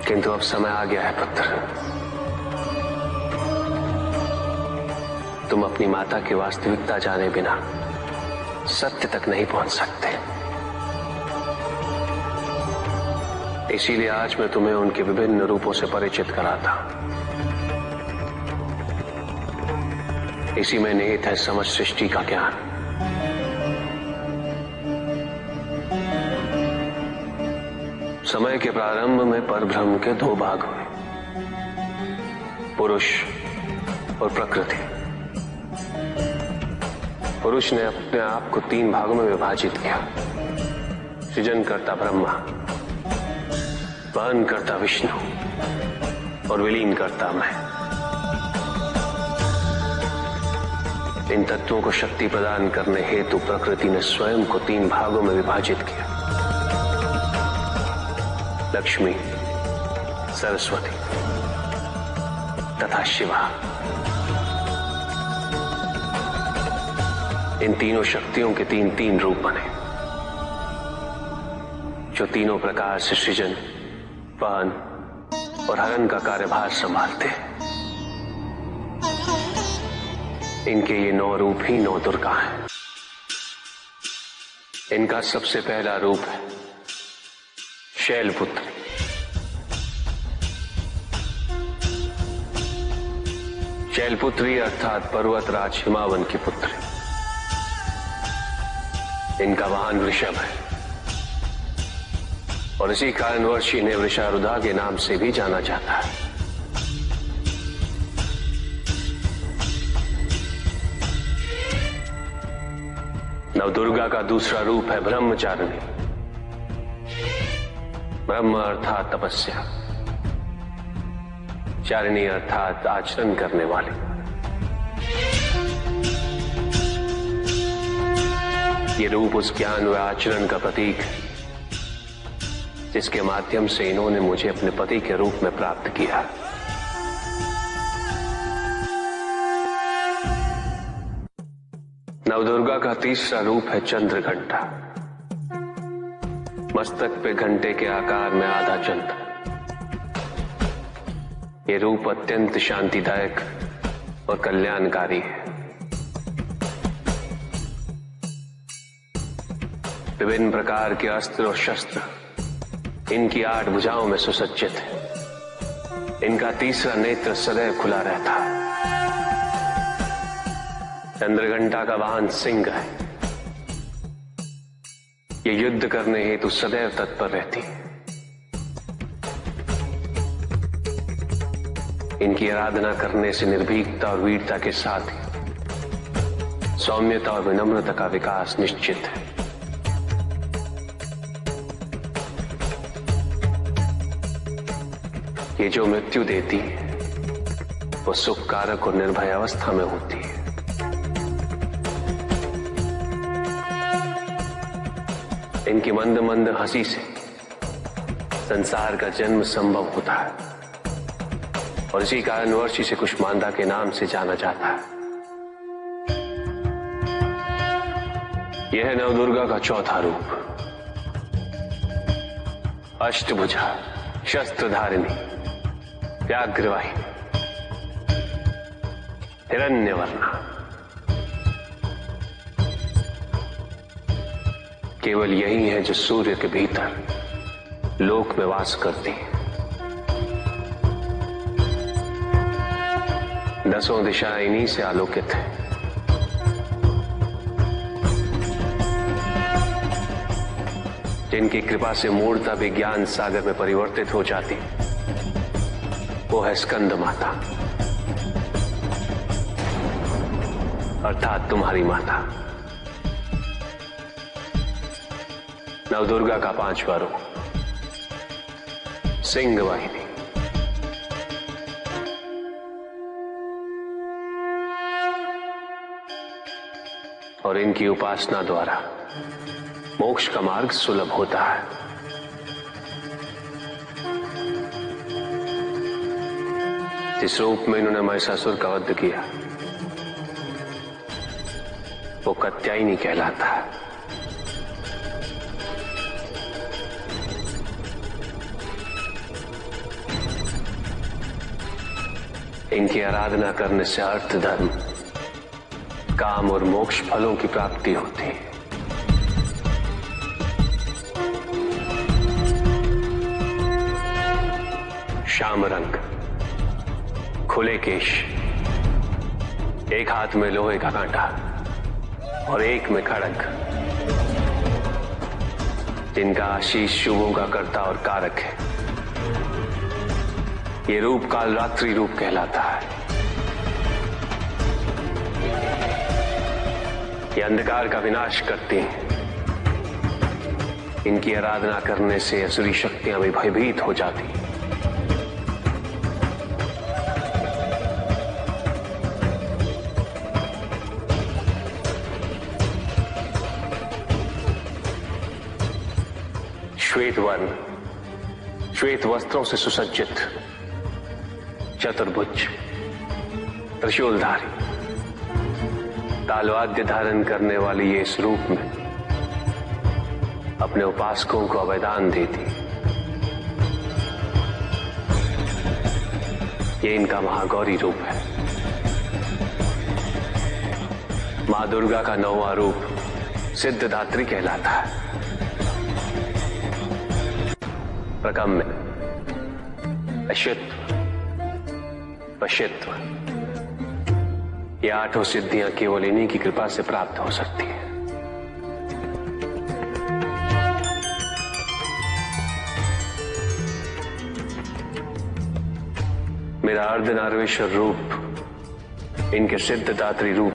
किंतु अब समय आ गया है पुत्र। तुम अपनी माता की वास्तविकता जाने बिना सत्य तक नहीं पहुंच सकते। इसीलिए आज मैं तुम्हें उनके विभिन्न रूपों से परिचित कराता। इसी में निहित है समस्त सृष्टि का ज्ञान। समय के प्रारंभ में परब्रह्म के दो भाग हुए, पुरुष और प्रकृति। पुरुष ने अपने आप को तीन भागों में विभाजित किया, सृजनकर्ता ब्रह्मा, वहनकर्ता विष्णु और विलीनकर्ता मैं। इन तत्वों को शक्ति प्रदान करने हेतु प्रकृति ने स्वयं को तीन भागों में विभाजित किया, लक्ष्मी, सरस्वती तथा शिवा। इन तीनों शक्तियों के तीन तीन रूप बने, जो तीनों प्रकार से सृजन, वहन और हरण का कार्यभार संभालते हैं। इनके ये 9 रूप ही 9 दुर्गा हैं। इनका सबसे पहला रूप है शैलपुत्री। शैलपुत्री अर्थात पर्वतराज हिमावन की पुत्री। इनका वाहन वृषभ है और इसी कारणवश इन्हें वृषारुधा के नाम से भी जाना जाता है। नवदुर्गा का दूसरा रूप है ब्रह्मचारिणी। ब्रह्म अर्थात तपस्या, चारिणी अर्थात आचरण करने वाली। ये रूप उस ज्ञान व आचरण का प्रतीक है जिसके माध्यम से इन्होंने मुझे अपने पति के रूप में प्राप्त किया। नवदुर्गा का तीसरा रूप है चंद्रघंटा। मस्तक पे घंटे के आकार में आधा चंद्र। ये रूप अत्यंत शांतिदायक और कल्याणकारी है। विभिन्न प्रकार के अस्त्र और शस्त्र इनकी 8 भुजाओं में सुसज्जित है। इनका तीसरा नेत्र सदैव खुला रहता है। चंद्रघंटा का वाहन सिंह है। ये युद्ध करने हेतु सदैव तत्पर रहती है। इनकी आराधना करने से निर्भीकता और वीरता के साथ ही सौम्यता और विनम्रता का विकास निश्चित है। ये जो मृत्यु देती है वो सुख कारक और निर्भय अवस्था में होती है। इनकी मंद मंद हंसी से संसार का जन्म संभव होता है और इसी कारणवश इसे कुष्मांडा के नाम से जाना जाता है। यह है नवदुर्गा का चौथा रूप, अष्टभुजा, शस्त्रधारिणी, व्याघ्रवाहिनी, हिरण्यवर्णा। केवल यही है जो सूर्य के भीतर लोक में वास करती है। 10 दिशाएं इन्हीं से आलोकित है। जिनकी कृपा से मूर्ता भी ज्ञान सागर में परिवर्तित हो जाती, वो है स्कंद माता अर्थात तुम्हारी माता। नवदुर्गा का 5वां रूप सिंह वाहिनी। और इनकी उपासना द्वारा मोक्ष का मार्ग सुलभ होता है। जिस रूप में इन्होंने महिषासुर का वध किया वो कात्यायनी कहलाता है। इनकी आराधना करने से अर्थ, धर्म, काम और मोक्ष फलों की प्राप्ति होती है। श्याम रंग, खुले केश, एक हाथ में लोहे का कांटा और एक में खड़ग, जिनका आशीष शुभों का कर्ता और कारक है। ये रूप काल रात्रि रूप कहलाता है। ये अंधकार का विनाश करती हैं। इनकी आराधना करने से असुरी शक्तियां भी भयभीत हो जाती हैं। श्वेत वर्ण, श्वेत वस्त्रों से सुसज्जित, चतुर्भुज, त्रिशूलधारी, तालवाद्य धारण करने वाली ये इस रूप में अपने उपासकों को अभयदान देती। ये इनका महागौरी रूप है। मां दुर्गा का 9वां रूप सिद्धदात्री कहलाता है। प्रकम्य, अशित्व, वशित्व, ये 8 सिद्धियां केवल इन्हीं की कृपा से प्राप्त हो सकती है। मेरा अर्धनारीश्वर रूप इनके सिद्धदात्री रूप